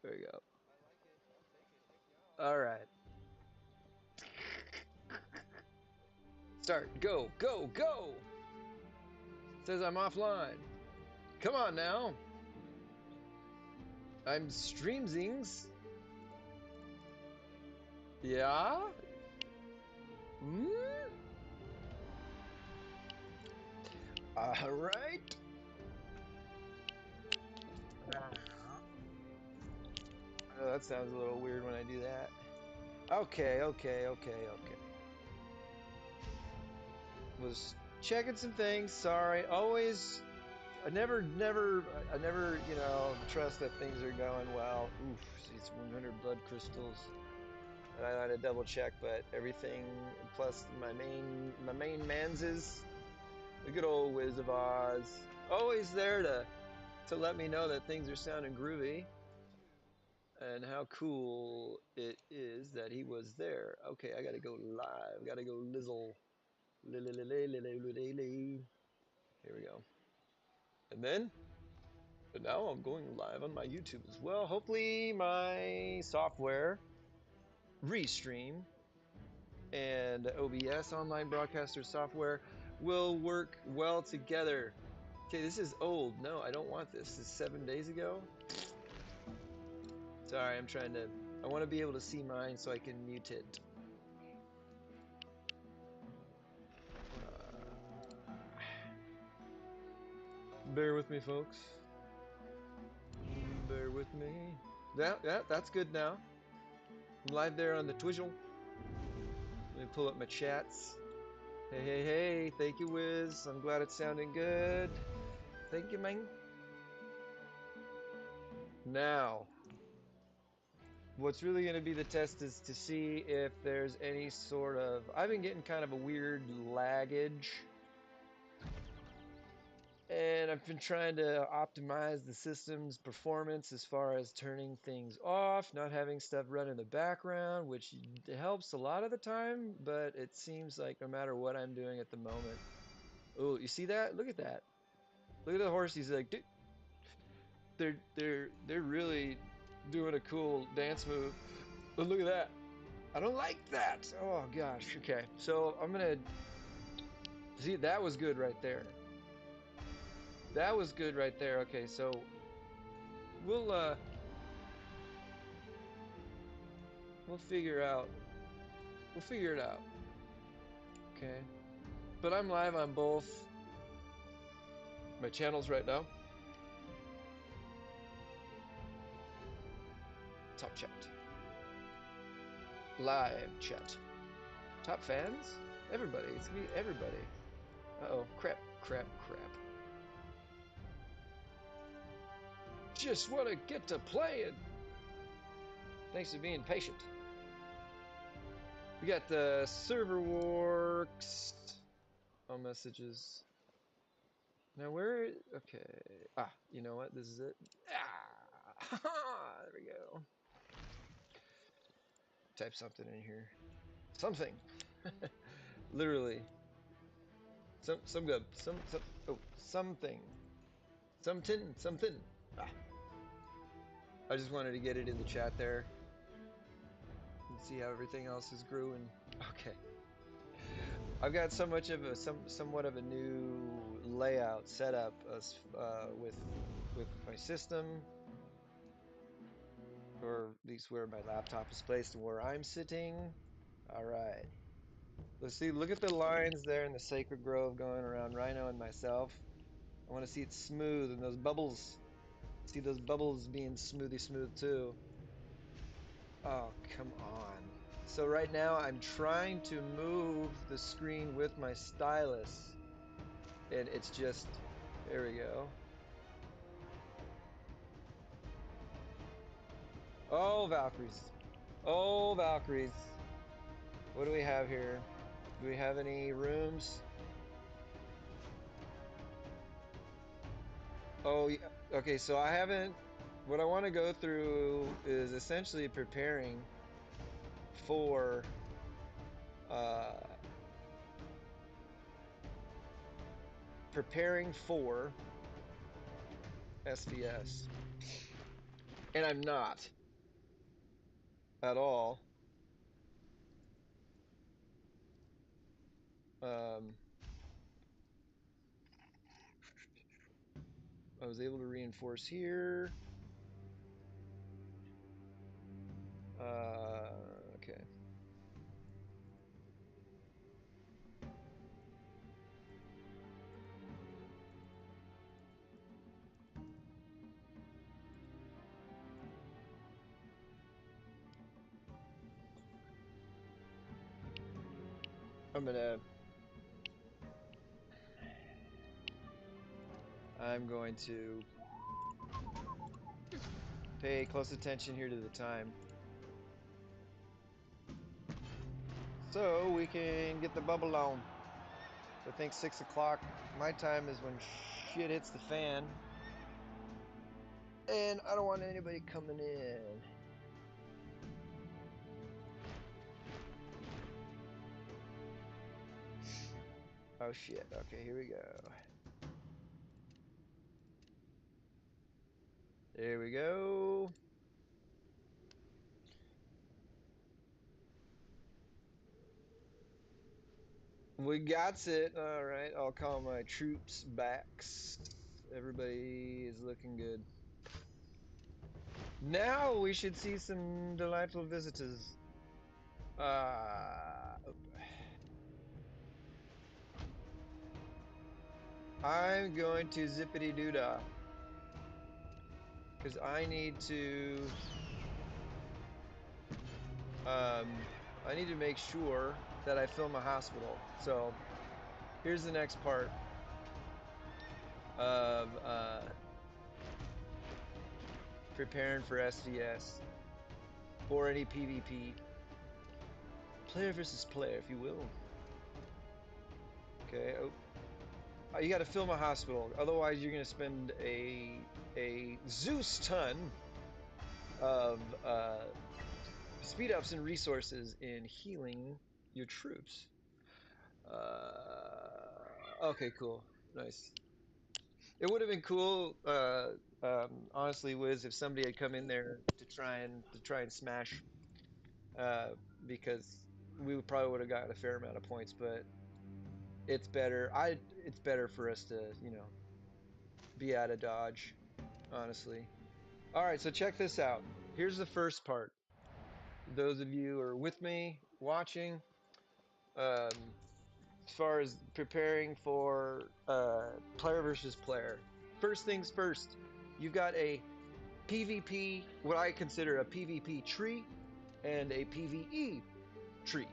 There you go. All right. Start. Go, go, go. It says I'm offline. Come on now. I'm streamsings. Yeah? Hmm? All right. Oh, that sounds a little weird when I do that. Okay, okay, okay, okay. Was checking some things. Sorry. Always, I never, trust that things are going well. Oof, it's 100 blood crystals. And I had to double check, but everything plus my main man's is the good old Wiz of Oz. Always there to let me know that things are sounding groovy and how cool it is that he was there. Okay, I gotta go live. Gotta go lizzle. Here we go. And then, but now I'm going live on my YouTube as well. Hopefully, my software, Restream, and OBS, online broadcaster software, will work well together. Okay, this is old. No, I don't want this. This is 7 days ago. Sorry, I'm trying to. I want to be able to see mine so I can mute it. Bear with me, folks. Bear with me. Yeah, that's good now. I'm live there on the Twizzle. Let me pull up my chats. Hey, hey, hey. Thank you, Wiz. I'm glad it's sounding good. Thank you, man. Now, what's really going to be the test is to see if there's any sort of. I've been getting kind of a weird laggage. And I've been trying to optimize the system's performance as far as turning things off, not having stuff run in the background, which helps a lot of the time, but it seems like no matter what I'm doing at the moment. Oh, you see that? Look at that. Look at the horse. He's like, dude, they're really doing a cool dance move. But look at that. I don't like that. Oh gosh. Okay. So I'm gonna see that was good right there. That was good right there. Okay, so we'll we'll figure out we'll figure it out. Okay. But I'm live on both my channels right now. Top chat. Live chat. Top fans? Everybody. It's gonna be everybody. Uh-oh. Crap, crap, crap. Just wanna get to playing. Thanks for being patient. We got the server works. All messages. Now where okay. Ah, you know what? This is it. Ah, there we go. Type something in here. Something. Literally. Some good. Some oh something. Something. Ah, I just wanted to get it in the chat there and see how everything else is growing. Okay. I've got so much of a somewhat of a new layout set up with my system, or at least where my laptop is placed and where I'm sitting. All right. Let's see. Look at the lines there in the Sacred Grove going around Rhino and myself. I want to see it smooth and those bubbles. See those bubbles being smooth too. Oh, come on. So right now I'm trying to move the screen with my stylus and it's just, there we go. Oh, Valkyries. Oh, Valkyries. What do we have here? Do we have any rooms? Oh, yeah. Okay, so I haven't, what I want to go through is essentially for, uh, preparing for SVS. And I'm not at all. Um, I was able to reinforce here. Okay. I'm going to pay close attention here to the time. So we can get the bubble on. I think 6 o'clock my time is when shit hits the fan. And I don't want anybody coming in. Oh shit. Okay, here we go. There we go. We got it. All right. I'll call my troops backs. Everybody is looking good. Now we should see some delightful visitors. I'm going to zippity doodah because I need to. I need to make sure that I fill my hospital. So here's the next part of preparing for SVS or any PvP. Player versus player, if you will. Okay. Oh, you got to fill my hospital. Otherwise, you're going to spend a Zeus ton of speed ups and resources in healing your troops. Okay, cool. Nice. It would have been cool, honestly, Wiz, if somebody had come in there to try and smash, uh, because we probably would have got a fair amount of points. But it's better. It's better for us to, be out of dodge, honestly. All right, so check this out. Here's the first part. Those of you who are with me watching, um, as far as preparing for player versus player. First things first, you've got a PvP, what I consider a PvP tree, and a PvE tree.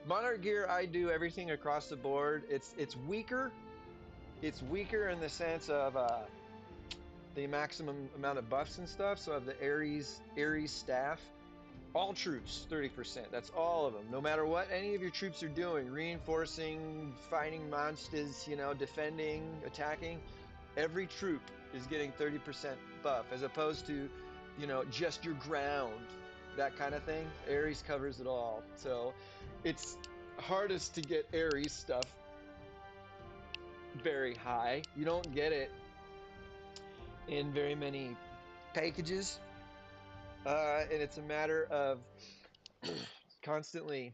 Monarch gear, I do everything across the board. It's weaker. It's weaker in the sense of the maximum amount of buffs and stuff. So I have the Ares staff. All troops, 30%. That's all of them. No matter what any of your troops are doing, reinforcing, fighting monsters, defending, attacking, every troop is getting 30% buff as opposed to, just your ground, that kind of thing. Ares covers it all. So it's hardest to get Ares stuff very high. You don't get it in very many packages. And it's a matter of constantly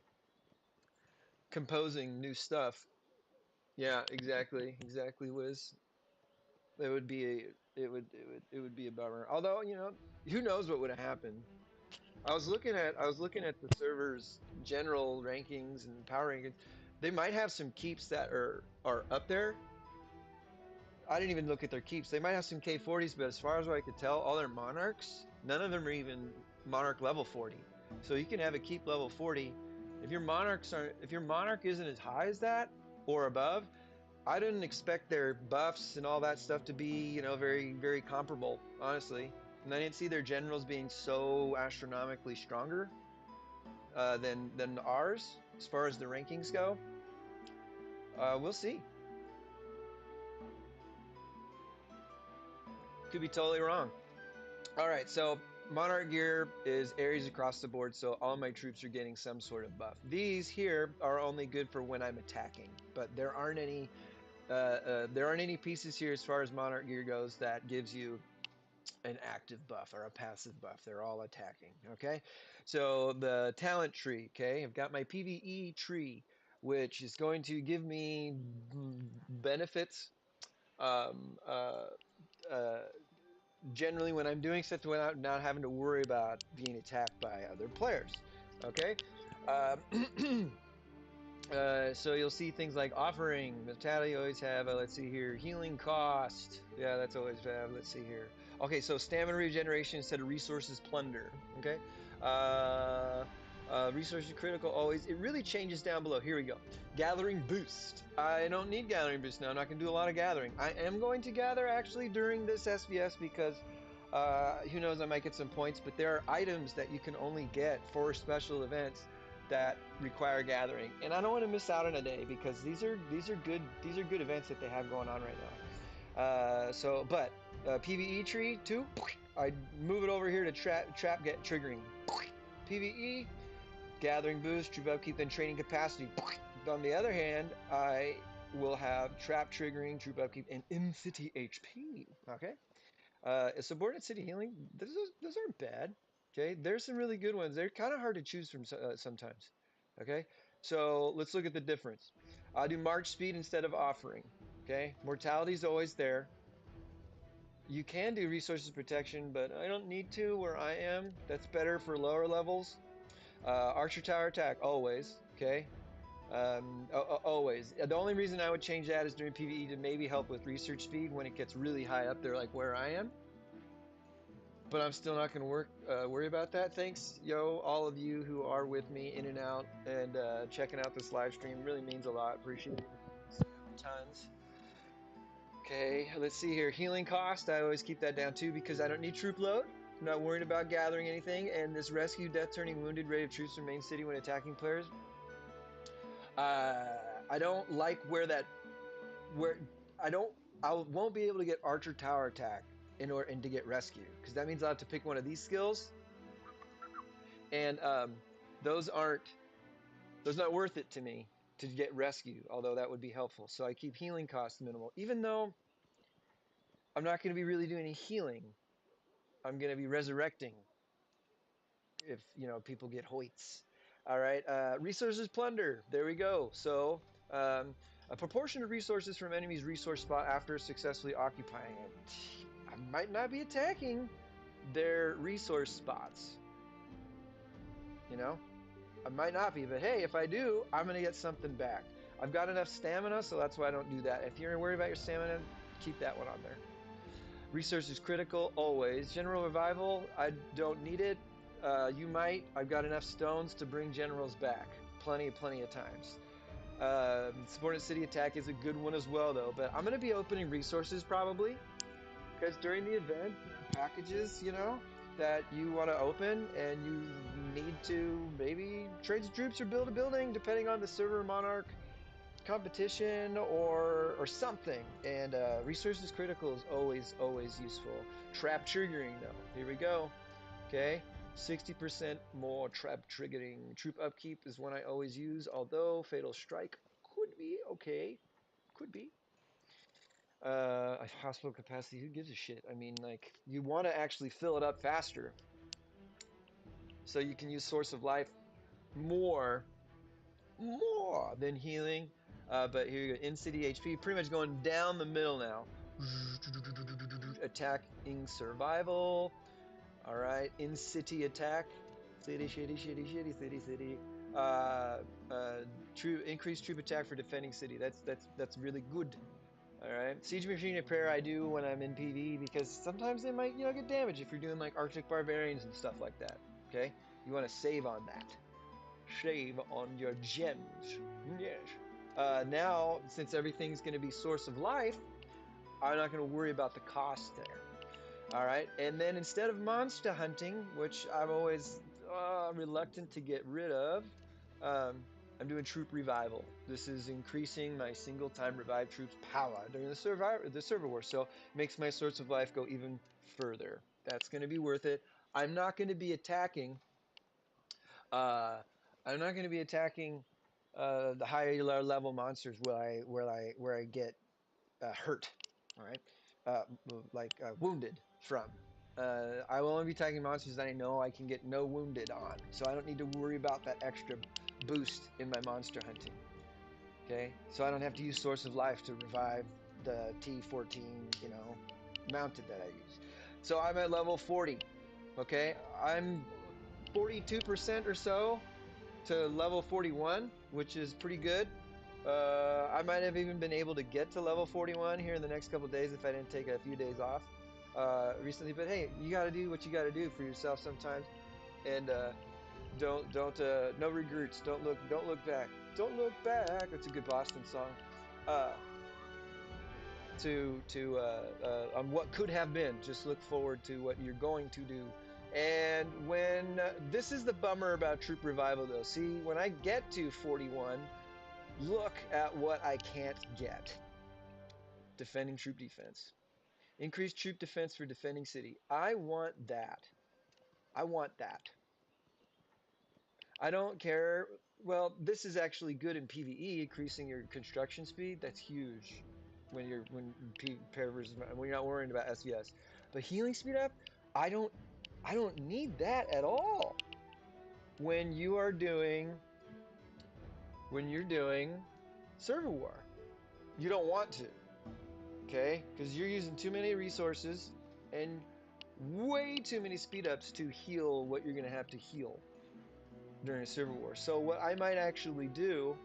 composing new stuff. Yeah, exactly, Wiz. It would be a bummer. Although, who knows what would have happened. I was looking at the server's general rankings and power rankings. They might have some keeps that are up there. I didn't even look at their keeps. They might have some K40s, but as far as I could tell, all their monarchs, none of them are even monarch level 40. So you can have a keep level 40. If your monarch isn't as high as that or above, I didn't expect their buffs and all that stuff to be, very, very comparable, honestly. And I didn't see their generals being so astronomically stronger than ours as far as the rankings go. We'll see. Could be totally wrong. All right, so Monarch gear is Ares across the board, so all my troops are getting some sort of buff. These here are only good for when I'm attacking, but there aren't any pieces here as far as Monarch gear goes that gives you an active buff or a passive buff. They're all attacking. Okay, so the talent tree. Okay, I've got my PVE tree, which is going to give me benefits. Um, uh, uh, Generally, when I'm doing stuff without not having to worry about being attacked by other players. Okay. Um, so you'll see things like offering. Vitality always have, let's see here, healing cost. Yeah, that's always have. Let's see here. Okay, so stamina regeneration instead of resources plunder. Okay. Uh, Resources critical always. It really changes down below. Here we go. Gathering boost. I don't need gathering boost now. I'm not going to do a lot of gathering. I am going to gather actually during this SVS because who knows, I might get some points, but there are items that you can only get for special events that require gathering, and I don't want to miss out on a day because these are good events that they have going on right now. But PVE tree too. I move it over here to trap get triggering. PVE gathering boost, troop upkeep, then training capacity. On the other hand, I will have trap triggering, troop upkeep, and in city HP. Okay. Subordinate city healing, those aren't bad. Okay, there's some really good ones. They're kind of hard to choose from sometimes. Okay, so let's look at the difference. I'll do march speed instead of offering. Okay, mortality is always there. You can do resources protection, but I don't need to where I am. That's better for lower levels. Archer tower attack always. Okay, always. The only reason I would change that is during PvE to maybe help with research speed when it gets really high up there, like where I am. But I'm still not going to worry about that. Thanks, all of you who are with me in and out and checking out this live stream really means a lot. Appreciate it. Tons. Okay, let's see here. Healing cost, I always keep that down too because I don't need troop load. I'm not worried about gathering anything. And this rescue, death turning wounded, rate of troops from main city when attacking players. I don't like where I don't I won't be able to get archer tower attack and to get rescue because that means I have to pick one of these skills, and those aren't those not worth it to me to get rescue, although that would be helpful. So I keep healing costs minimal, even though I'm not going to be really doing any healing. I'm going to be resurrecting if people get hoits. All right, resources plunder. There we go. So a proportion of resources from enemy's resource spot after successfully occupying it. I might not be attacking their resource spots. You know, I might not be, but hey, if I do, I'm going to get something back. I've got enough stamina, so that's why I don't do that. If you're worried about your stamina, keep that one on there. Resources critical, always. General revival, I don't need it. You might. I've got enough stones to bring generals back. Plenty of times. Subordinate city attack is a good one as well, though. But I'm going to be opening resources probably because during the event, there are packages, that you want to open, and you need to maybe trade some troops or build a building, depending on the server monarch competition or something. And resources critical is always useful. Trap triggering though. Here we go. Okay. 60% more trap triggering. Troop upkeep is one I always use, although fatal strike could be okay. Could be. Hospital capacity, who gives a shit? I mean, like, you want to actually fill it up faster so you can use source of life more than healing. But here you go, in city HP, pretty much going down the middle now. Attacking survival. All right, in city attack. City, city. Uh, True increased troop attack for defending city. That's really good. All right, siege machine repair I do when I'm in PV because sometimes they might get damaged if you're doing like Arctic barbarians and stuff like that. Okay, you want to save on that. Shave on your gems. Yes. Now, since everything's going to be source of life, I'm not going to worry about the cost there. All right. And then instead of monster hunting, which I'm always reluctant to get rid of, I'm doing troop revival. This is increasing my single time revive troops power during the server war. So it makes my source of life go even further. That's going to be worth it. I'm not going to be attacking uh, I'm not going to be attacking the higher level monsters where I get hurt, all right, like wounded from. I will only be attacking monsters that I know I can get no wounded on, so I don't need to worry about that extra boost in my monster hunting. Okay, so I don't have to use Source of Life to revive the T14, mounted that I use. So I'm at level 40. Okay, I'm 42% or so to level 41, which is pretty good. I might have even been able to get to level 41 here in the next couple days if I didn't take a few days off recently. But hey, you got to do what you got to do for yourself sometimes, and don't no regrets. Don't look back. Don't look back. That's a good Boston song. Uh, on what could have been. Just look forward to what you're going to do. And when this is the bummer about troop revival, though. See, when I get to 41, look at what I can't get. Defending troop defense. Increased troop defense for defending city. I want that. I want that. I don't care. Well, this is actually good in PvE, increasing your construction speed. That's huge when pair versus when you're not worrying about SVS. But healing speed up, I don't I don't need that at all. When you are doing when you're doing server war, you don't want to, okay? Because you're using too many resources and way too many speed ups to heal what you're gonna have to heal during a server war. So what I might actually do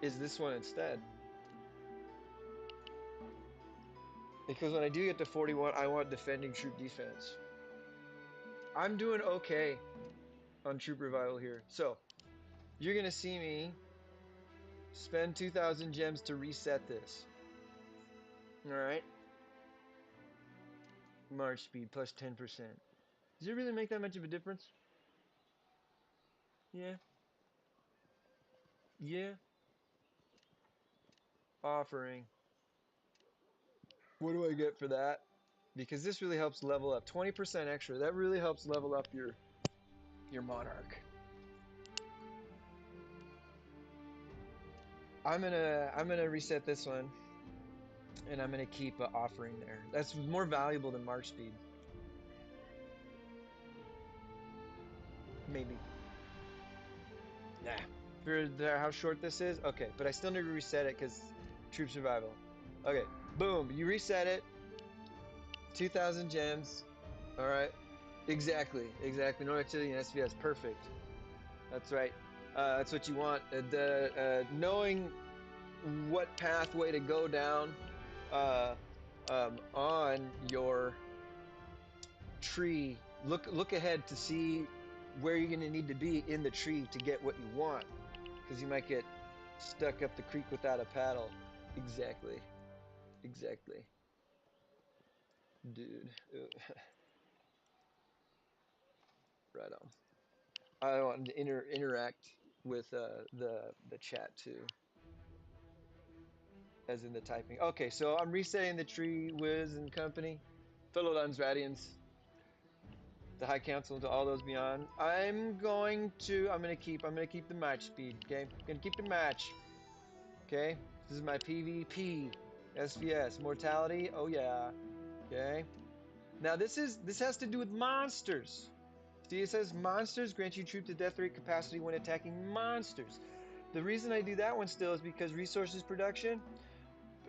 is this one instead. Because when I do get to 41, I want defending troop defense. I'm doing okay on troop revival here. So you're going to see me spend 2,000 gems to reset this. All right. March speed plus 10%. Does it really make that much of a difference? Yeah. Yeah. Offering. What do I get for that? Because this really helps level up. 20% extra. That really helps level up your monarch. I'm gonna reset this one, and I'm gonna keep offering there. That's more valuable than march speed. Maybe. Nah. For how short this is, okay. But I still need to reset it because troop survival. Okay. Boom. You reset it. 2,000 gems. All right. Exactly. Exactly. No activity in SVS. Perfect. That's right. That's what you want. Knowing what pathway to go down uh, on your tree. Look ahead to see where you're going to need to be in the tree to get what you want, because you might get stuck up the creek without a paddle. Exactly. Exactly. Dude. Right on. I want to interact with the chat too, as in the typing. Okay, so I'm resetting the tree, Wiz and company, fellow Dunsradians, the High Council, to all those beyond. I'm gonna keep the match speed. Okay, I'm gonna keep the match. Okay, this is my PvP, SVS, mortality. Oh yeah. Okay. Now this has to do with monsters. See, it says monsters grant you troop to death rate capacity when attacking monsters. The reason I do that one still is because resources production,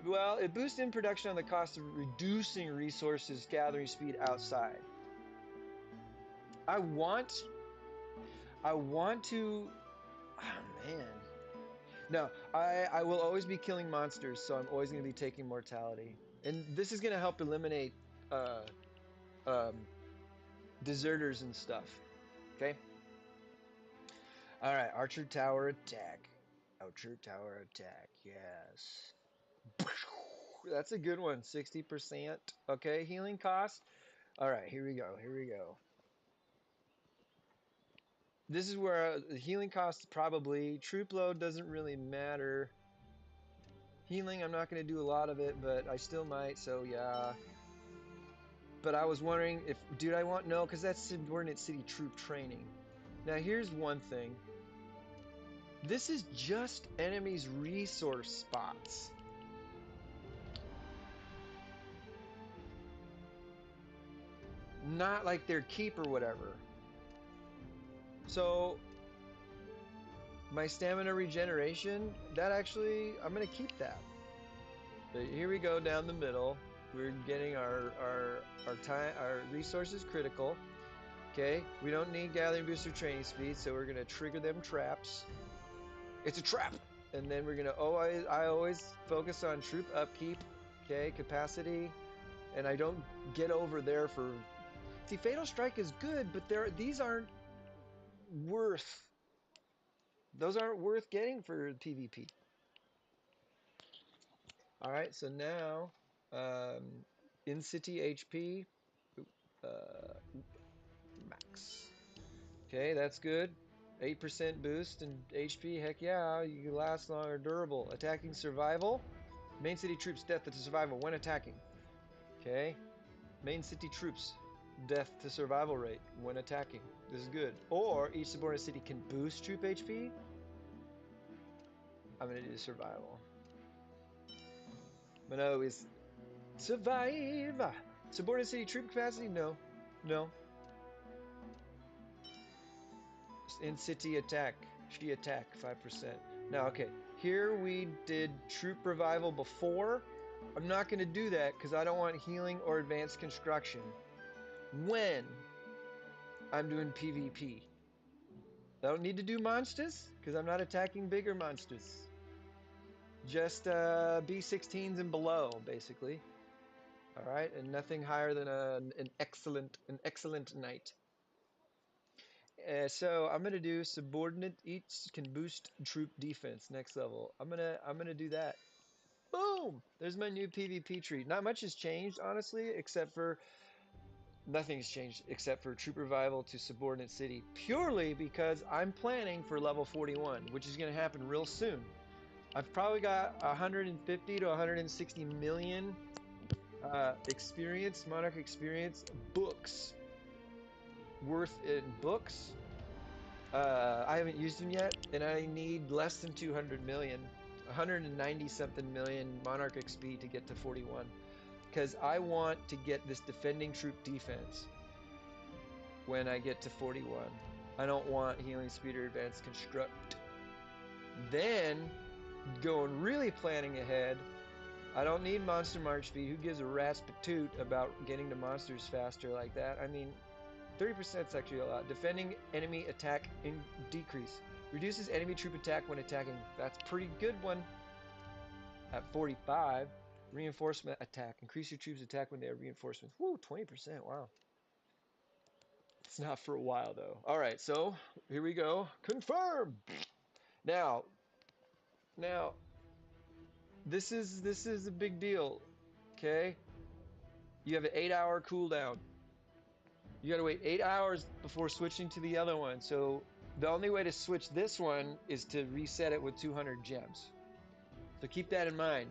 well, it boosts in production on the cost of reducing resources gathering speed outside. I want, I want to, oh man. No, I will always be killing monsters, so I'm always going to be taking mortality. And this is going to help eliminate uh, um, deserters and stuff. Okay? All right, Archer Tower attack. Archer Tower attack, yes. That's a good one, 60%. Okay, healing cost. All right, here we go, here we go. This is where the healing cost probably, troop load doesn't really matter. Healing, I'm not going to do a lot of it, but I still might, so yeah. But I was wondering if, dude, I want, no, because that's subordinate city troop training. Now, here's one thing. This is just enemies' resource spots. Not like their keep or whatever. So my stamina regeneration, that actually, I'm gonna keep that. But here we go down the middle. We're getting our time, our resources critical. Okay, we don't need gathering booster training speed, so we're gonna trigger them traps. It's a trap, and then we're gonna I always focus on troop upkeep. Okay, capacity, and I don't get over there for. See, Fatal Strike is good, but these aren't worth. Those aren't worth getting for PvP. All right, so now in city HP max. Okay, that's good. 8% boost and HP. Heck yeah, you can last longer. Durable. Attacking survival. Main city troops death to survival when attacking. Okay. Main city troops death to survival rate when attacking. This is good. Or each subordinate city can boost troop HP. I'm gonna do survival. But no, is survive. Subordinate city troop capacity? No. No. In city attack. She attack 5%. Now, okay. Here we did troop revival before. I'm not going to do that because I don't want healing or advanced construction when I'm doing PvP. I don't need to do monsters because I'm not attacking bigger monsters. Just B16s and below, basically. All right, and nothing higher than an excellent knight. So I'm gonna do subordinate. Each can boost troop defense next level. I'm gonna do that. Boom! There's my new PvP tree. Not much has changed, honestly, except for nothing's changed except for troop revival to subordinate city. Purely because I'm planning for level 41, which is gonna happen real soon. I've probably got 150 to 160 million experience, monarch experience books worth in books. I haven't used them yet, and I need less than 200 million, 190 something million Monarch XP to get to 41. Because I want to get this defending troop defense when I get to 41. I don't want healing speed or advanced construct. Then, going really planning ahead, I don't need monster march speed. Who gives a rat's patoot about getting to monsters faster like that? I mean, 30% is actually a lot. Defending enemy attack in decrease. Reduces enemy troop attack when attacking. That's pretty good one. At 45. Reinforcement attack. Increase your troops attack when they have reinforcements. Woo, 20%. Wow. It's not for a while though. All right, so here we go. Confirm. Now, now this is a big deal. Okay? You have an 8-hour cooldown. You got to wait 8 hours before switching to the other one. So the only way to switch this one is to reset it with 200 gems. So keep that in mind.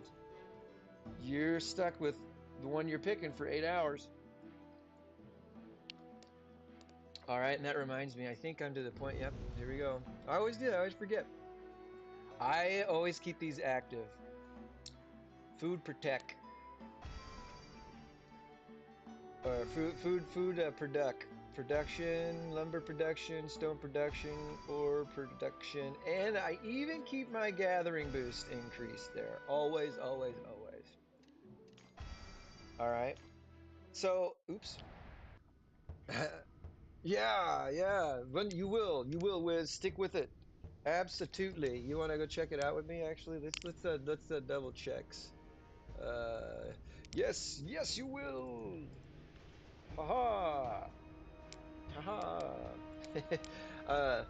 You're stuck with the one you're picking for 8 hours. All right, and that reminds me, I think I'm to the point. Yep, here we go. I always do, I always forget. I always keep these active. Food protect. Or production, lumber production, stone production, ore production, and I even keep my gathering boost increased there. Always, always, always. All right. So, oops. Yeah, yeah. But you will, Wiz. Stick with it. Absolutely. You want to go check it out with me? Actually, let's double checks. Uh, yes, yes, you will. Haha. Haha. uh,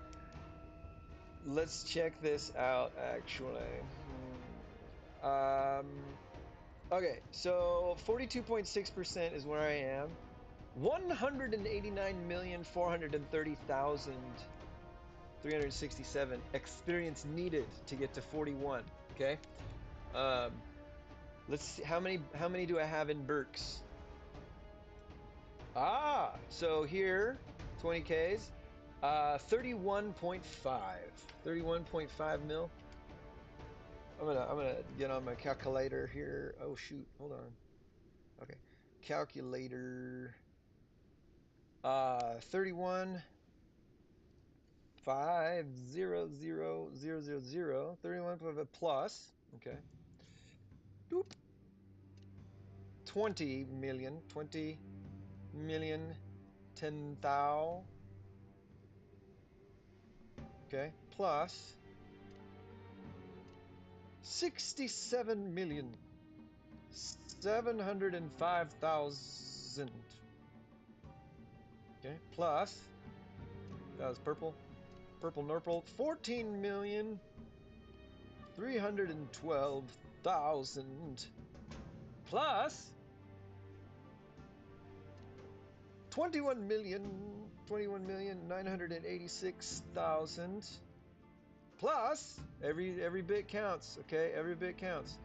let's check this out actually. Okay, so 42.6% is where I am. 189,430,367 experience needed to get to 41. Okay. Um, let's see how many do I have in Berks? So here 20Ks. 31.5. 31.5 mil. I'm gonna get on my calculator here. Oh shoot, hold on. Okay. Calculator. 31 5 0 0 0 0 0 31 plus. Okay. Doop. 20 million. 20 million 10,000. Okay. Plus 67,705,000. Okay. Plus, that was purple. Purple Nurple. 14,312,000. Plus 21,986,000. Plus, every bit counts, okay? Every bit counts.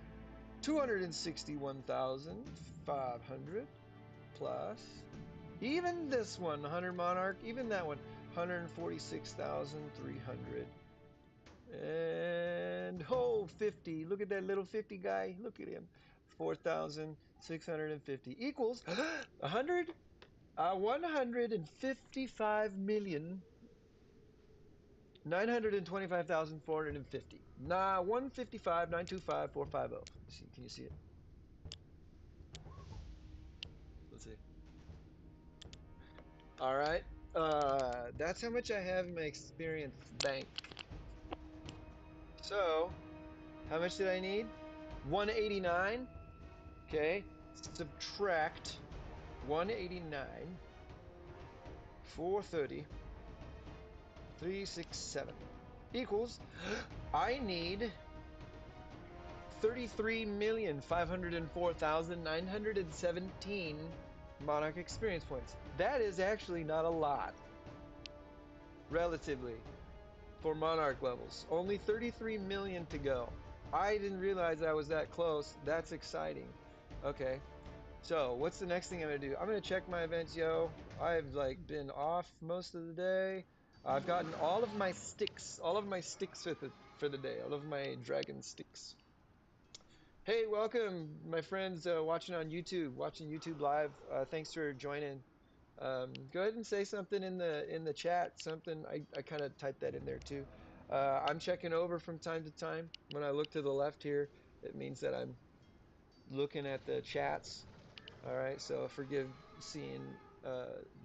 261,500 plus even this one, 100 Monarch, even that one, 146,300. And 50. Look at that little 50 guy. Look at him. 4,650 equals 100 155,000,000 925,450. Nah, 155,925,450. See, can you see it? Let's see. All right. That's how much I have in my experience bank. So, how much did I need? 189. Okay. Subtract 189, 430, 367 equals I need 33,504,917 Monarch experience points. That is actually not a lot, relatively, for Monarch levels. Only 33 million to go. I didn't realize I was that close. That's exciting. Okay. So, what's the next thing I'm going to do? I'm going to check my events, yo. I've like been off most of the day. I've gotten all of my sticks for the day, all of my dragon sticks. Hey, welcome, my friends watching on YouTube, watching YouTube live. Thanks for joining. Go ahead and say something in the chat. Something I kind of typed that in there too. I'm checking over from time to time. When I look to the left here, it means that I'm looking at the chats. All right, so forgive seeing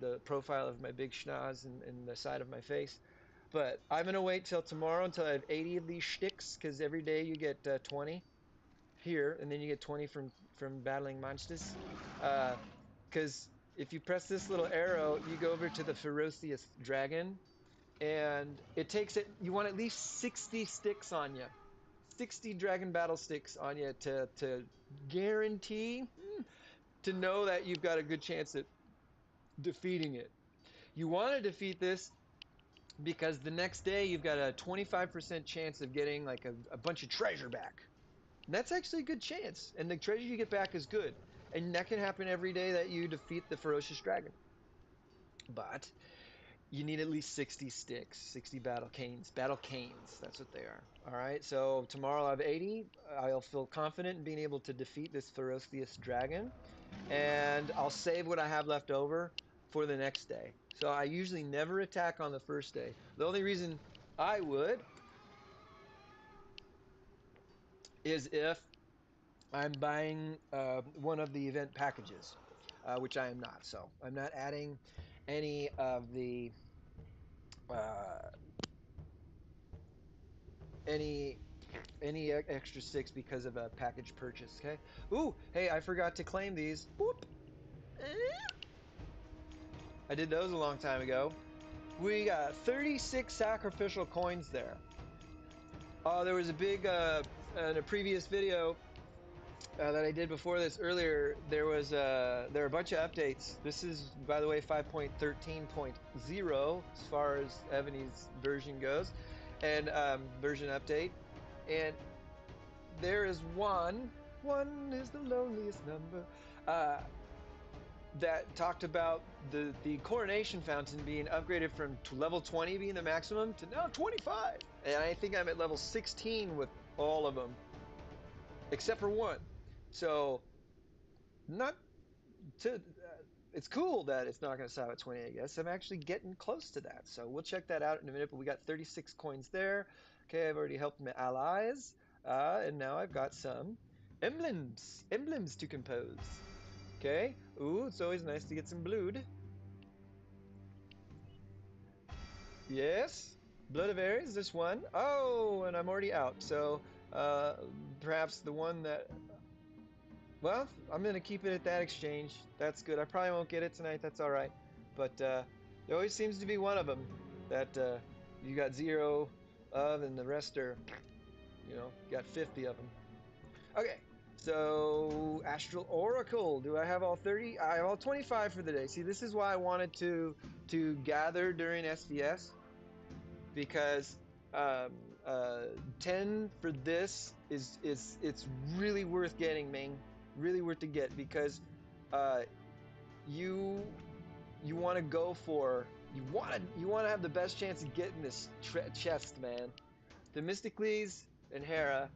the profile of my big schnoz and the side of my face. But I'm gonna wait till tomorrow until I have 80 of these shticks, because every day you get 20 here, and then you get 20 from battling monsters. Because if you press this little arrow, you go over to the ferocious dragon, and it takes it. You want at least 60 sticks on you, 60 dragon battle sticks on you to guarantee to know that you've got a good chance at defeating it. You want to defeat this because the next day you've got a 25% chance of getting like a bunch of treasure back. And that's actually a good chance. And the treasure you get back is good. And that can happen every day that you defeat the ferocious dragon. But you need at least 60 sticks, 60 battle canes. Battle canes, that's what they are. All right, so tomorrow I'll have 80. I'll feel confident in being able to defeat this ferocious dragon. And I'll save what I have left over for the next day. So I usually never attack on the first day. The only reason I would is if I'm buying one of the event packages, which I am not. So I'm not adding any of the uh, any extra sticks because of a package purchase. Okay. Ooh, hey, I forgot to claim these. Whoop. I did those a long time ago. We got 36 sacrificial coins there. There was a big in a previous video that I did before this earlier. There are a bunch of updates. This is, by the way, 5.13.0 as far as Ebony's version goes, and version update. And there is one. One is the loneliest number. that talked about the coronation fountain being upgraded from to level 20 being the maximum to now 25. And I think I'm at level 16 with all of them, except for one. So not to it's cool that it's not going to stop at 20, I guess. I'm actually getting close to that. So we'll check that out in a minute, but we got 36 coins there. Okay, I've already helped my allies. And now I've got some emblems to compose. Okay. Ooh, it's always nice to get some blood. Yes. Blood of Ares, this one. Oh, and I'm already out. So uh, perhaps the one that well, I'm gonna keep it at that exchange. That's good. I probably won't get it tonight. That's all right. But there always seems to be one of them that you got zero of, and the rest are, got 50 of them. Okay. So Astral Oracle. Do I have all 30? I have all 25 for the day. See, this is why I wanted to gather during SVS because 10 for this is it's really worth getting, Ming. Really worth to get because uh, you you want to go for you want to have the best chance of getting this chest, man. Themistocles and Hera,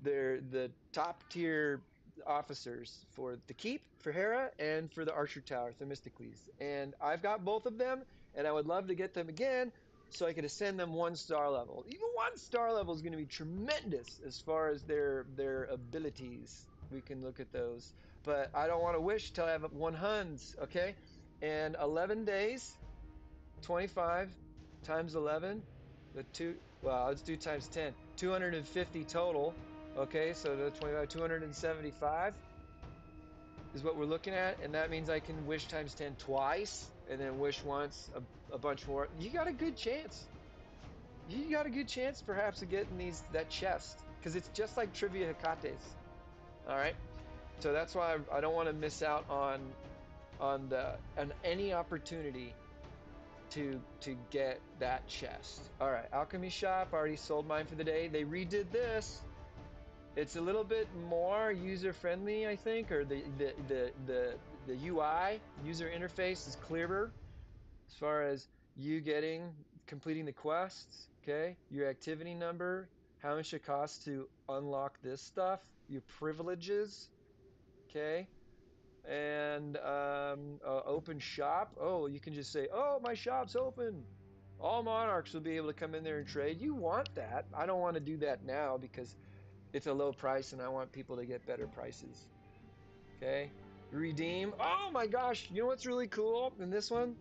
they're the top tier officers for the keep for Hera and for the Archer Tower, Themistocles. And I've got both of them, and I would love to get them again so I could ascend them 1 star level. Even 1 star level is going to be tremendous as far as their abilities. We can look at those, but I don't want to wish till I have 100s. Okay, and 11 days 25 times 11, the two, well, let's do times 10, 250 total. Okay, so the 25, 275 is what we're looking at. And that means I can wish times 10 twice and then wish once a bunch more. You got a good chance. You got a good chance perhaps of getting that chest because it's just like Trivia Hecate's. All right. So that's why I don't want to miss out on any opportunity to get that chest. All right, alchemy shop already sold mine for the day. They redid this. It's a little bit more user friendly, I think, or the UI user interface is clearer as far as you completing the quests. Okay, your activity number, how much it costs to unlock this stuff, your privileges. Okay, and open shop. Oh, you can just say, "Oh, my shop's open." All monarchs will be able to come in there and trade. You want that. I don't want to do that now because it's a low price and I want people to get better prices. Okay. Redeem. Oh my gosh. You know what's really cool in this one?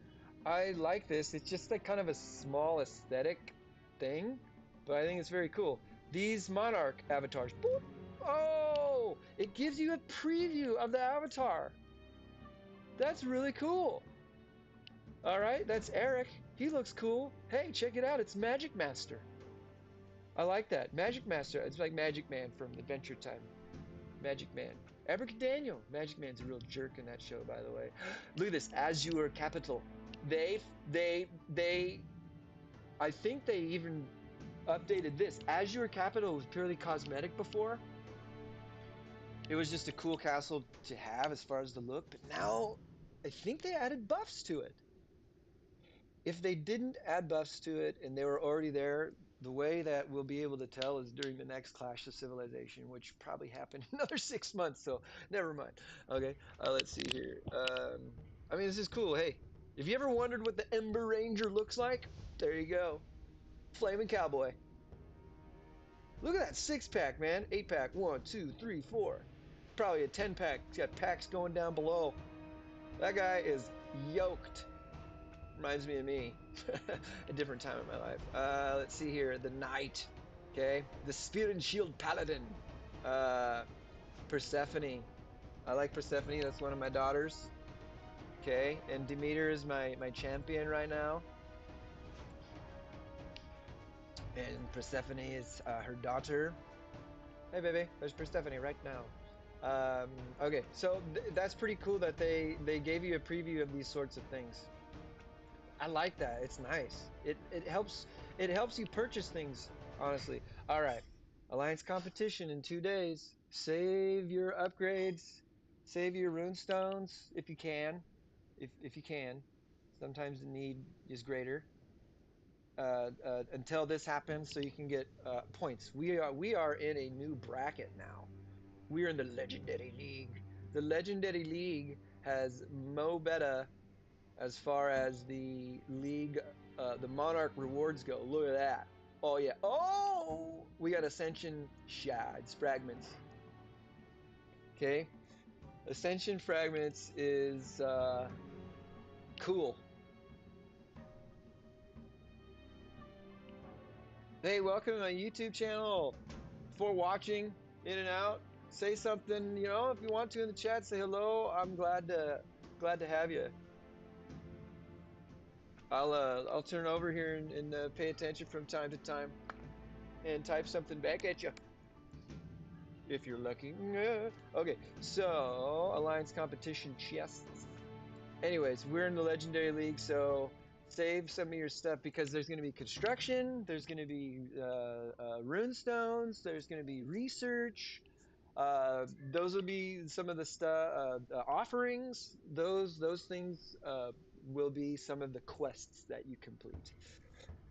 I like this. It's just like kind of a small aesthetic thing, but I think it's very cool. These monarch avatars. Boop. Oh, it gives you a preview of the avatar. That's really cool. All right, that's Eric. He looks cool. Hey, check it out. It's Magic Master. I like that. Magic Master. It's like Magic Man from Adventure Time. Magic Man. Abracadaniel. Magic Man's a real jerk in that show, by the way. Look at this. Azure Capital. They. I think they even updated this. Azure Capital was purely cosmetic before. It was just a cool castle to have as far as the look, but now I think they added buffs to it. If they didn't add buffs to it and they were already there, the way that we'll be able to tell is during the next Clash of Civilization, which probably happened in another 6 months. So never mind. Okay, let's see here. I mean, this is cool. Hey, if you ever wondered what the Ember Ranger looks like, there you go. Flaming Cowboy. Look at that 6 pack, man. 8 pack. 1, 2, 3, 4. Probably a 10 pack. He's got packs going down below. That guy is yoked. Reminds me of me. A different time in my life. Let's see here. The Knight. Okay. The Spear and Shield Paladin. Uh, Persephone. I like Persephone. That's one of my daughters. Okay. And Demeter is my champion right now. And Persephone is her daughter. Hey, baby. There's Persephone right now. Okay. So that's pretty cool that they gave you a preview of these sorts of things. I like that. It's nice. It helps you purchase things, honestly. All right. Alliance competition in 2 days. Save your upgrades. Save your rune stones if you can. if you can. Sometimes the need is greater. Until this happens, so you can get points. We are in a new bracket now. We are in the Legendary League. The Legendary League has Mo Beta as far as the league, the Monarch rewards go. Look at that. Oh yeah. Oh, we got Ascension shards, fragments. Okay, Ascension fragments is cool. Hey, welcome to my YouTube channel. Before watching in and out, say something. If you want to in the chat, say hello. I'm glad to have you. I'll turn over here and pay attention from time to time and type something back at you if you're lucky. Okay, so Alliance competition chests. Anyways, we're in the Legendary League, so save some of your stuff because there's going to be construction, there's going to be rune stones, there's going to be research. Those will be some of the stuff, offerings. Those things will be some of the quests that you complete.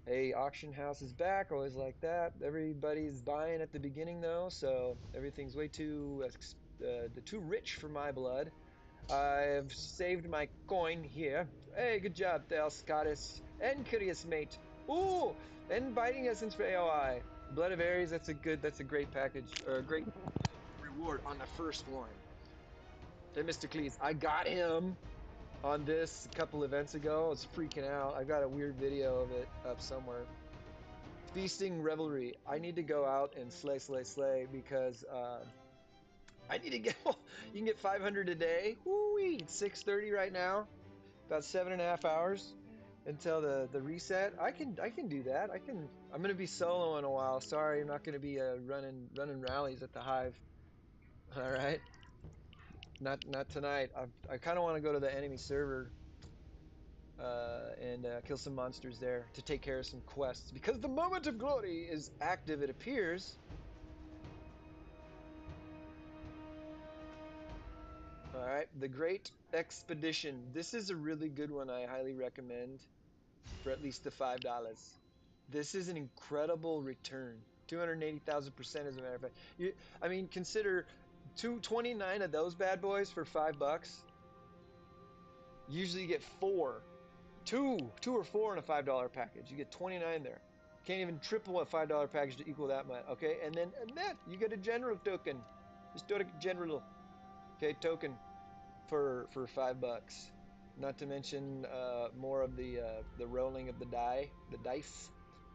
Hey, auction house is back. Always like that. Everybody's buying at the beginning though, so everything's way too rich for my blood. I've saved my coin here. Hey, good job, Thal Scottis. And Curious Mate. Ooh, and Biting Essence for AOI. Blood of Ares, that's a great package, or a great reward on the first one. Hey, Mr. Cleese, I got him on this a couple events ago. I was freaking out. I got a weird video of it up somewhere. Feasting Revelry. I need to go out and slay because I need to get. You can get 500 a day. Woo-wee, it's 6:30 right now. About 7.5 hours until the reset. I can do that. I'm gonna be solo in a while. Sorry, I'm not gonna be running rallies at the Hive. All right, not tonight. I kind of want to go to the enemy server and kill some monsters there to take care of some quests because the moment of glory is active. It appears. All right, the Great Expedition. This is a really good one. I highly recommend for at least the $5. This is an incredible return. 280,000% as a matter of fact. I mean, consider 229 of those bad boys for $5. Usually you get two or four in a $5 package. You get 29 there. Can't even triple a $5 package to equal that much. Okay, and then you get a general token. Historic general. Okay, token for $5. Not to mention more of the rolling of the dice.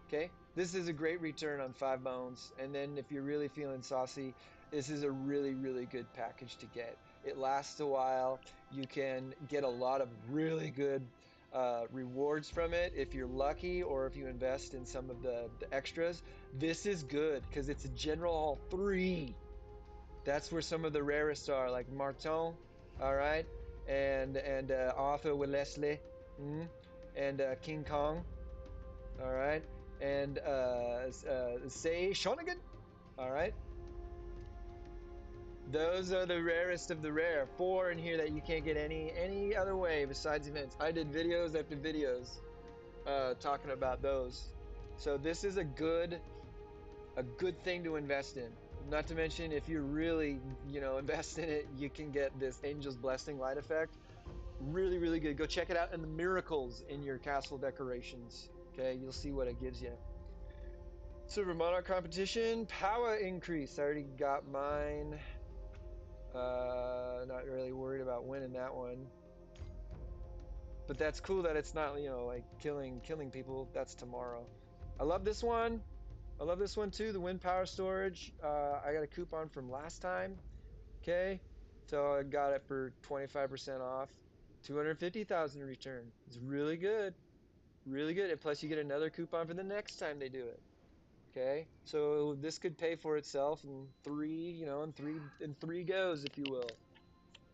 Okay, this is a great return on 5 bones. And then if you're really feeling saucy, this is a really good package to get. It lasts a while. You can get a lot of really good rewards from it if you're lucky, or if you invest in some of the extras. This is good because it's a General Hall 3. That's where some of the rarest are, like Martin, all right, and Arthur with Leslie, and King Kong, all right, and say Shonigan, all right. Those are the rarest of the rare. 4 in here that you can't get any other way besides events. I did videos after videos talking about those. So this is a good thing to invest in. Not to mention, if you really, invest in it, you can get this Angel's Blessing light effect. Really good. Go check it out. And the miracles in your castle decorations. Okay, you'll see what it gives you. Silver Monarch competition, power increase. I already got mine. Not really worried about winning that one. But that's cool that it's not, like killing people. That's tomorrow. I love this one. I love this one too. The wind power storage. I got a coupon from last time. Okay, so I got it for 25% off. 250,000 return. It's really good, really good. And plus, you get another coupon for the next time they do it. Okay, so this could pay for itself in three, in three goes, if you will.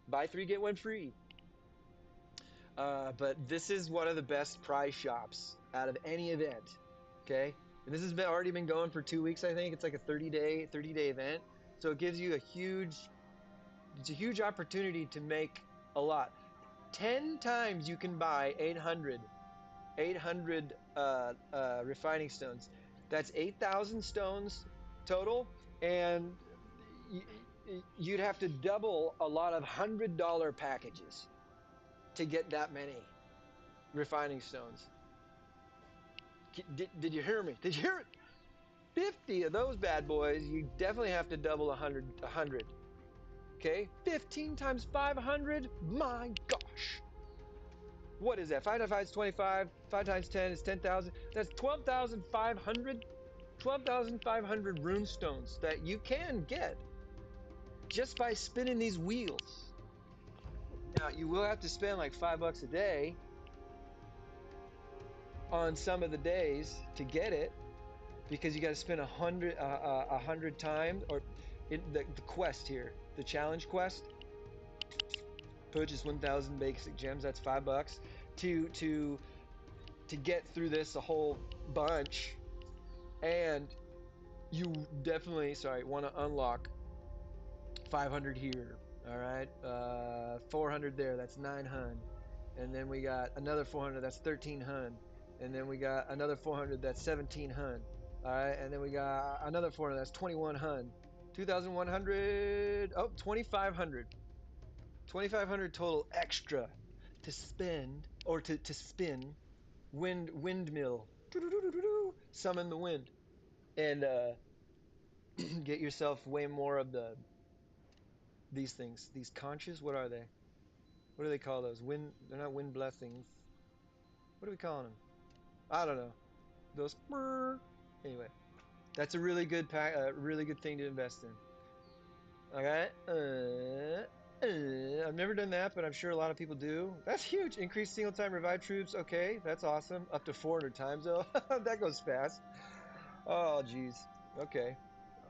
Buy three, get one free. But this is one of the best prize shops out of any event. Okay, and this has already been going for 2 weeks. I think it's like a 30-day event. So it gives you it's a huge opportunity to make a lot. 10 times you can buy 800 refining stones. That's 8,000 stones total, and you'd have to double a lot of $100 packages to get that many refining stones. Did you hear me? Did you hear it? 50 of those bad boys, you definitely have to double 100. Okay? 15 times 500? My gosh. What is that? 5 times 5 is 25. 5 times 10 is 10,000. That's 12,500. 12,500 rune stones that you can get just by spinning these wheels. Now, you will have to spend like $5 a day on some of the days to get it, because you got to spend 100 times, or the quest here, the challenge quest. Purchase 1,000 basic gems. That's $5 to get through this a whole bunch, and you definitely want to unlock 500 here. All right, 400 there. That's 900, and then we got another 400. That's 1300, and then we got another 400. That's 1700. All right, and then we got another 400. That's 2100. 2,100. Oh, 2,500. 2,500 total extra to spend, or to spin. Windmill. Summon the wind, and get yourself way more of these things. These conches. What are they? What do they call those? Wind. They're not wind blessings. What are we calling them? I don't know. Those. Anyway, that's a really good really good thing to invest in. Okay. I've never done that, but I'm sure a lot of people do. That's huge. Increased single time revive troops. Okay, that's awesome. Up to 400 times though. That goes fast. Oh, geez. Okay.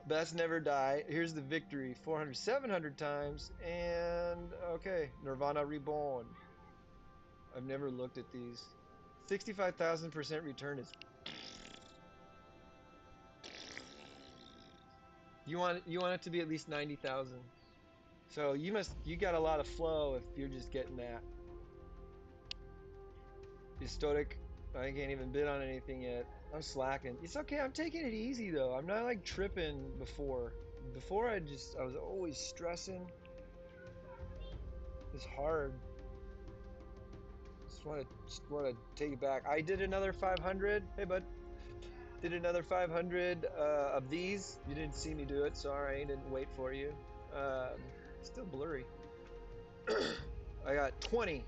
Best never die. Here's the victory. 400, 700 times. And okay, Nirvana Reborn. I've never looked at these. 65,000% return is. You want it to be at least 90,000. So you got a lot of flow if you're just getting that. Historic. I can't even bid on anything yet. I'm slacking. It's okay. I'm taking it easy though. I'm not like tripping before. Before I was always stressing. It's hard. Just want to take it back. I did another 500. Hey bud. Did another 500 of these. You didn't see me do it. Sorry, I didn't wait for you. Still blurry. I got 20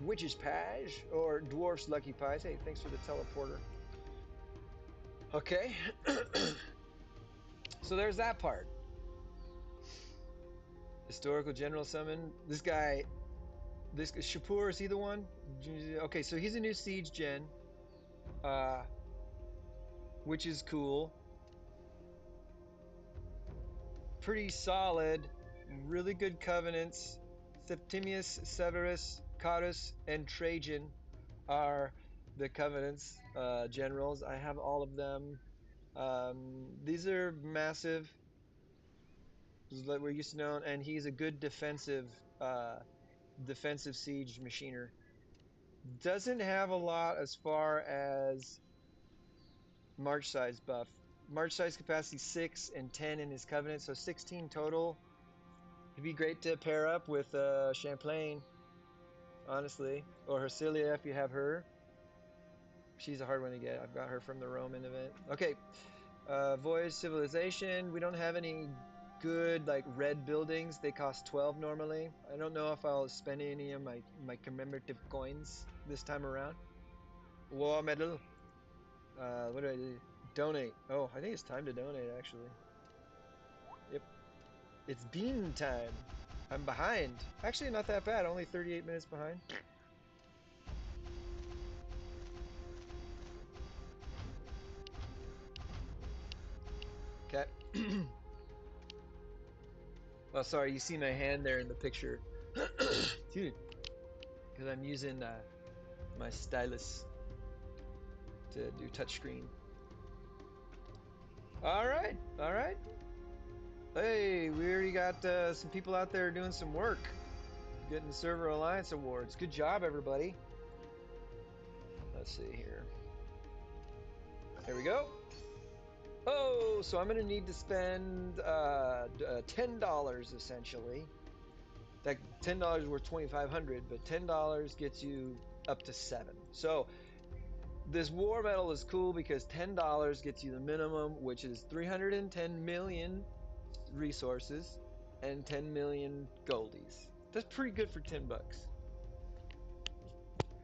Witch's Page, or Dwarf's Lucky Pies. Hey, thanks for the teleporter. Okay. So there's that part. Historical General Summon. This Shapur, is he the one? Okay, so he's a new Siege Gen, uh, which is cool. Pretty solid. Really good covenants. Septimius, Severus, Carus, and Trajan are the covenants generals. I have all of them. These are massive. This is like we're used to know, and he's a good defensive siege machiner. Doesn't have a lot as far as march size buff. March size capacity 6 and 10 in his covenant, so 16 total. It'd be great to pair up with Champlain, honestly, or Hercilia if you have her. She's a hard one to get. I've got her from the Roman event. Okay, Voyage Civilization. We don't have any good like red buildings. They cost 12 normally. I don't know if I'll spend any of my commemorative coins this time around. War medal. What do I do? Donate. Oh, I think it's time to donate actually. Yep. It's bean time. I'm behind. Actually, not that bad. Only 38 minutes behind. Okay. Oh, sorry. You see my hand there in the picture. Dude, because I'm using my stylus to do touchscreen. All right. All right. Hey, we already got some people out there doing some work. Getting the Server Alliance Awards. Good job, everybody. Let's see here. There we go. Oh, so I'm going to need to spend $10 essentially. That $10 is worth 2,500, but $10 gets you up to 7. So this war medal is cool because $10 gets you the minimum, which is 310 million resources and 10 million goldies. That's pretty good for 10 bucks.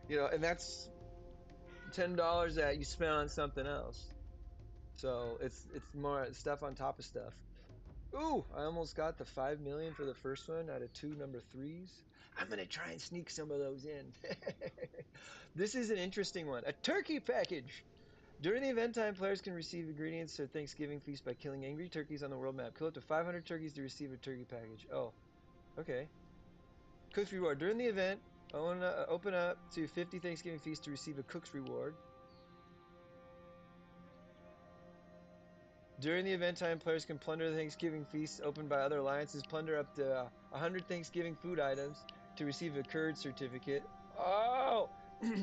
You know, and that's $10 that you spent on something else. So it's more stuff on top of stuff. Ooh, I almost got the 5 million for the first one out of 2 number 3s. I'm going to try and sneak some of those in. This is an interesting one. A turkey package. During the event time, players can receive ingredients for Thanksgiving feast by killing angry turkeys on the world map. Kill up to 500 turkeys to receive a turkey package. Oh, okay. Cook's reward. During the event, open up to 50 Thanksgiving feasts to receive a cook's reward. During the event time, players can plunder the Thanksgiving feasts opened by other alliances. Plunder up to 100 Thanksgiving food items to receive a curd certificate. Oh!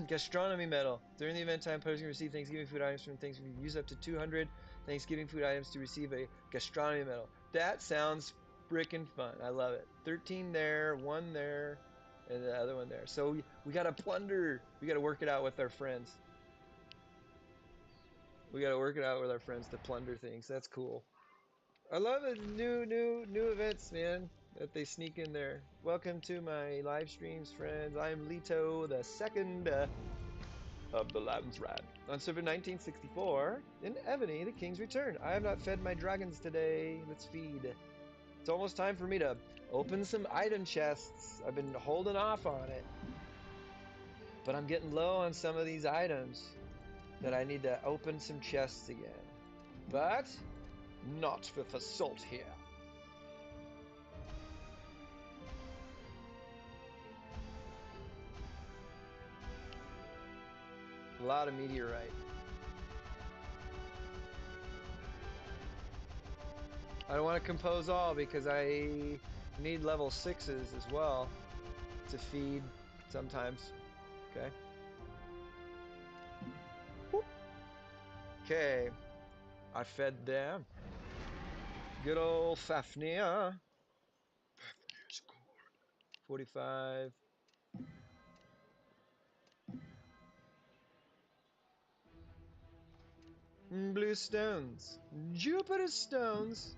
Gastronomy medal. During the event time, players can receive Thanksgiving food items from Thanksgiving. Use up to 200 Thanksgiving food items to receive a gastronomy medal. That sounds freaking fun. I love it. 13 there, 1 there, and the other one there. So we got to plunder. We got to work it out with our friends. We got to work it out with our friends to plunder things. That's cool. I love it. New events, man, that they sneak in there. Welcome to my live streams, friends. I'm Leto, the second of the Lamb's Rat. On server 1964, in Ebony, the King's Return. I have not fed my dragons today. Let's feed. It's almost time for me to open some item chests. I've been holding off on it, but I'm getting low on some of these items that I need to open some chests again. But not with assault here. A lot of meteorite. I don't want to compose all because I need level 6s as well to feed sometimes. Okay. Whoop. Okay. I fed them. Good old Fafnir. 45. Blue stones. Jupiter stones.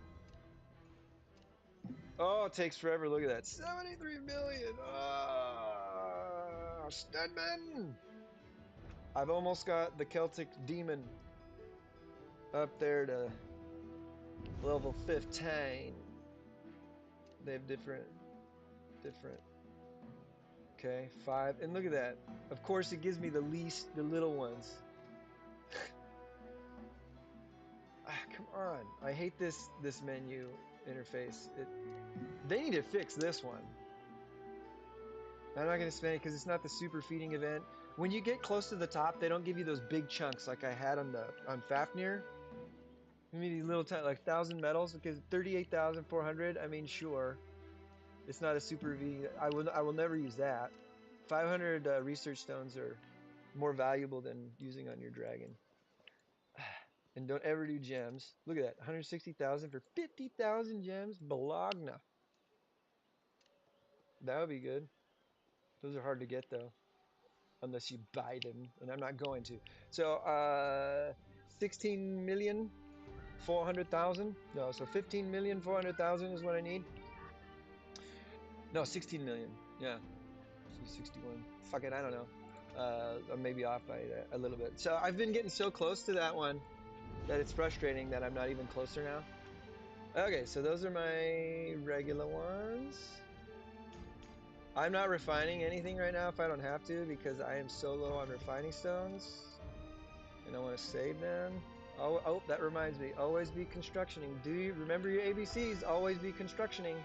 Oh, it takes forever. Look at that. 73 million. Oh, Stedman. I've almost got the Celtic demon up there to level 15. They have different. Okay, 5. And look at that. Of course, it gives me the little ones. Come on. I hate this menu interface. They need to fix this one. I'm not going to spend it because it's not the super feeding event. When you get close to the top, they don't give you those big chunks like I had on Fafnir. Give me these little like 1,000 medals because 38,400. I mean, sure, it's not a super V. I will never use that. 500 research stones are more valuable than using on your dragon. And don't ever do gems. Look at that, 160,000 for 50,000 gems. Bologna. That would be good. Those are hard to get though, unless you buy them, and I'm not going to. So 16,400,000. No, so 15,400,000 is what I need. No, 16 million. Yeah, 61. Fuck it, I don't know. I may be off by a little bit. So I've been getting so close to that one that it's frustrating that I'm not even closer now. Okay, so those are my regular ones. I'm not refining anything right now if I don't have to because I am so low on refining stones and I want to save them. Oh, that reminds me. Always be constructioning. Do you remember your ABCs? Always be constructioning.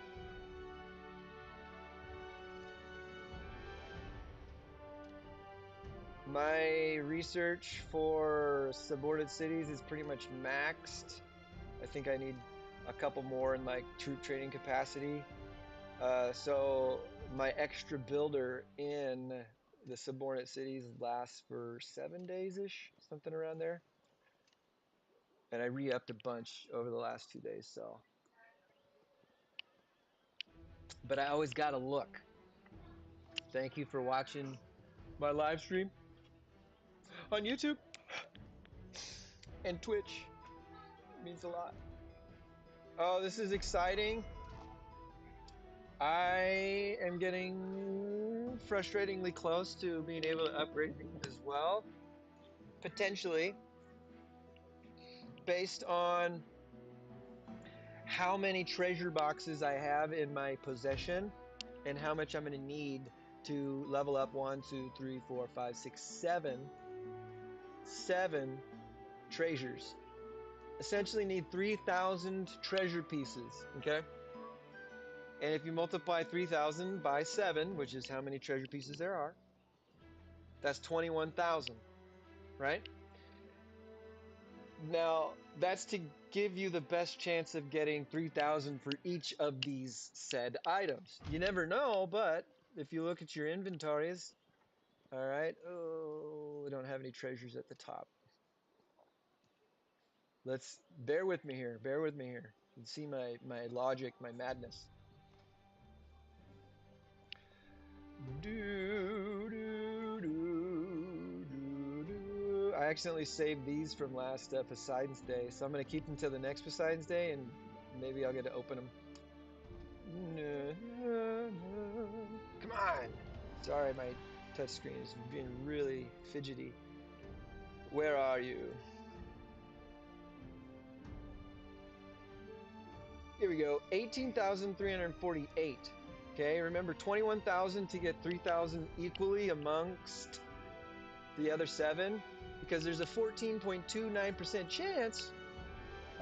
My research for subordinate cities is pretty much maxed. I think I need a couple more in like troop training capacity. So my extra builder in the subordinate cities lasts for 7 days ish, something around there. And I re-upped a bunch over the last 2 days. So, but I always got to look. Thank you for watching my live stream on YouTube and Twitch. It means a lot. Oh, this is exciting. I am getting frustratingly close to being able to upgrade things as well. Potentially, based on how many treasure boxes I have in my possession and how much I'm going to need to level up 7 treasures. Essentially need 3,000 treasure pieces, okay? And if you multiply 3,000 by 7, which is how many treasure pieces there are, that's 21,000, right? Now, that's to give you the best chance of getting 3,000 for each of these said items. You never know, but if you look at your inventories, all right, oh, we don't have any treasures at the top. Let's bear with me here. Bear with me here. You can see my logic, my madness. I accidentally saved these from last Poseidon's Day, so I'm going to keep them till the next Poseidon's Day, and maybe I'll get to open them. Come on! Sorry, my touchscreen is being really fidgety. Where are you? Here we go. 18,348. Okay, remember 21,000 to get 3,000 equally amongst the other 7, because there's a 14.29% chance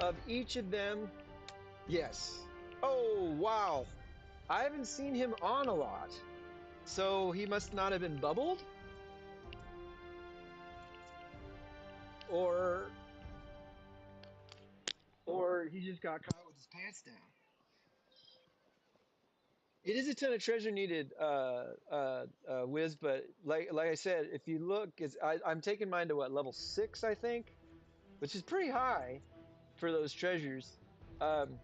of each of them. Yes. Oh, wow. I haven't seen him on a lot. So he must not have been bubbled? Or he just got caught with his pants down. It is a ton of treasure needed, Wiz, but like I said, if you look, I'm taking mine to what, level 6, I think, which is pretty high for those treasures. Um,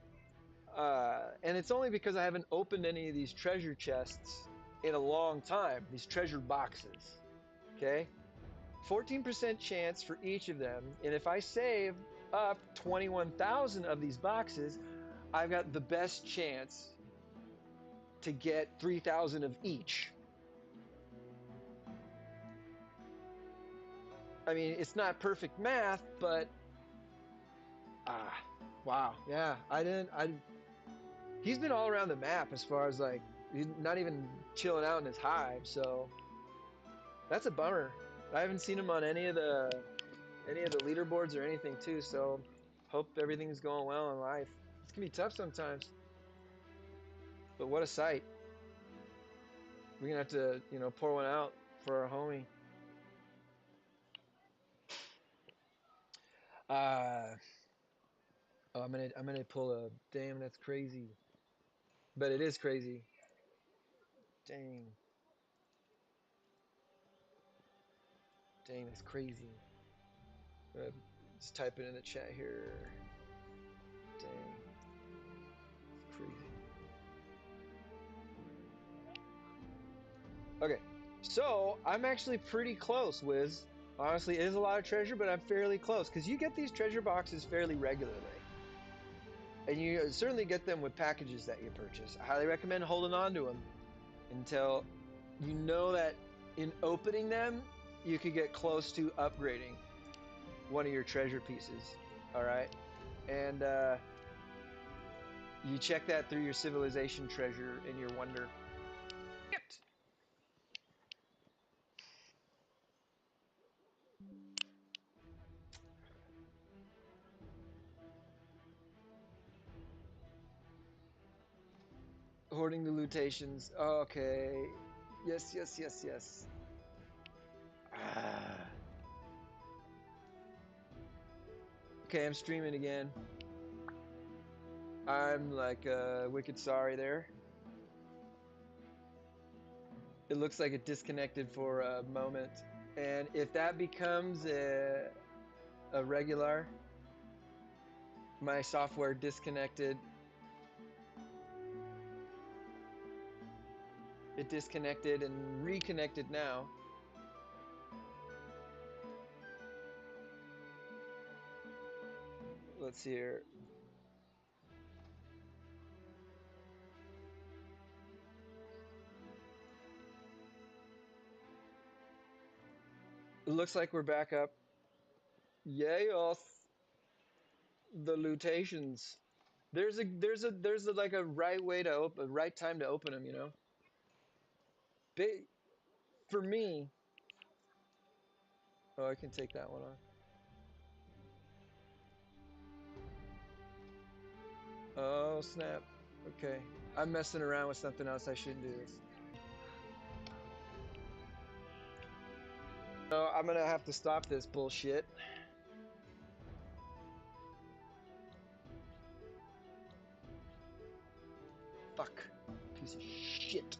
and it's only because I haven't opened any of these treasure chests in a long time, these treasure boxes. Okay? 14% chance for each of them. And if I save up 21,000 of these boxes, I've got the best chance to get 3,000 of each. I mean, it's not perfect math, but wow. Yeah, he's been all around the map as far as like he's not even chilling out in his hive, so that's a bummer. I haven't seen him on any of the leaderboards or anything too, so hope everything's going well in life. It's gonna be tough sometimes, but what a sight. We're gonna have to, pour one out for our homie. Uh oh, I'm gonna pull a damn, that's crazy. But it is crazy. Dang. Dang, that's crazy. Just type it in the chat here. Dang. It's crazy. Okay. So I'm actually pretty close, Wiz. Honestly, it is a lot of treasure, but I'm fairly close because you get these treasure boxes fairly regularly. And you certainly get them with packages that you purchase. I highly recommend holding on to them until you know that in opening them, you could get close to upgrading one of your treasure pieces. All right. And you check that through your civilization treasure in your wonder. Hoarding the lootations. Okay. Yes, yes, yes, yes. Ah. Okay, I'm streaming again. I'm like wicked sorry there. It looks like it disconnected for a moment. And if that becomes a regular, my software disconnected. It disconnected and reconnected now. Let's see here. It looks like we're back up. Yay, the lutations. There's a like a right way to open, a right time to open them, you know. For me, oh, I can take that one off. Oh, snap. Okay. I'm messing around with something else. I shouldn't do this. No, I'm gonna have to stop this bullshit. Fuck. Piece of shit.